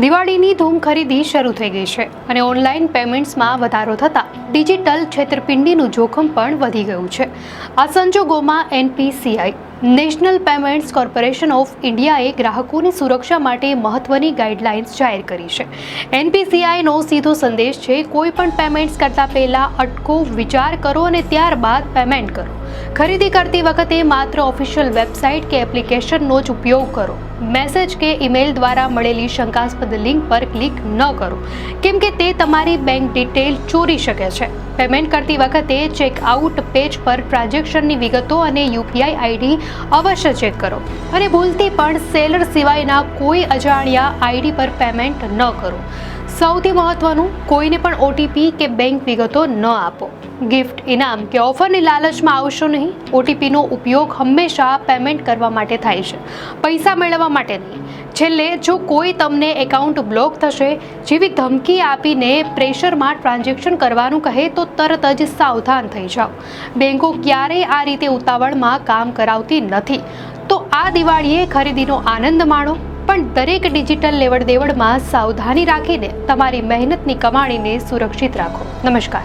દિવાળીની ધૂમ ખરીદી શરૂ થઈ ગઈ છે અને ઓનલાઈન પેમેન્ટ્સમાં વધારો થતાં ડિજિટલ છેતરપિંડીનું જોખમ પણ વધી ગયું છે। આ સંજોગોમાં NPCI national payments corporation of ઇન્ડિયાએ ગ્રાહકોની સુરક્ષા માટે મહત્વની ગાઈડલાઇન્સ જાહેર કરી છે। એનપીસીઆઈનો સીધો સંદેશ છે, કોઈ પણ પેમેન્ટ્સ કરતા પહેલા અટકો, વિચાર કરો અને ત્યારબાદ પેમેન્ટ કરો। ખરીદી કરતી વખતે માત્ર ઓફિશિયલ વેબસાઇટ કે એપ્લિકેશનનો જ ઉપયોગ કરો। મેસેજ કે ઈમેલ દ્વારા મળેલી શંકાસ્પદ લિંક પર ક્લિક ન કરો, કેમ કે તે તમારી બેંક ડિટેલ ચોરી શકે છે। પેમેન્ટ કરતી વખતે ચેકઆઉટ પેજ પર ટ્રાન્ઝેક્શનની વિગતો અને યુપીઆઈ આઈડી અવશ્ય ચેક કરો અને ભૂલથી પણ સેલર સિવાયના કોઈ અજાણ્યા આઈડી પર પેમેન્ટ ન કરો। સૌથી મહત્વનું, કોઈને પણ ઓટીપી કે બેંક વિગતો ન આપો। ગિફ્ટ, ઇનામ કે ઓફરની લાલચમાં આવશો નહીં। ઓટીપીનો ઉપયોગ હંમેશા પેમેન્ટ કરવા માટે થાય છે, પૈસા મેળવવા માટે નહીં। છેલ્લે, જો કોઈ તમને એકાઉન્ટ બ્લોક થશે જેવી ધમકી આપીને પ્રેશરમાં ટ્રાન્ઝેક્શન કરવાનું કહે તો તરત જ સાવધાન થઈ જાઓ। બેંકો ક્યારેય આ રીતે ઉતાવળમાં કામ કરાવતી નથી। તો આ દિવાળીએ ખરીદીનો આનંદ માણો, પણ દરેક ડિજિટલ લેવડ દેવડમાં સાવધાની રાખીને તમારી મહેનતની કમાણીને સુરક્ષિત રાખો। નમસ્કાર।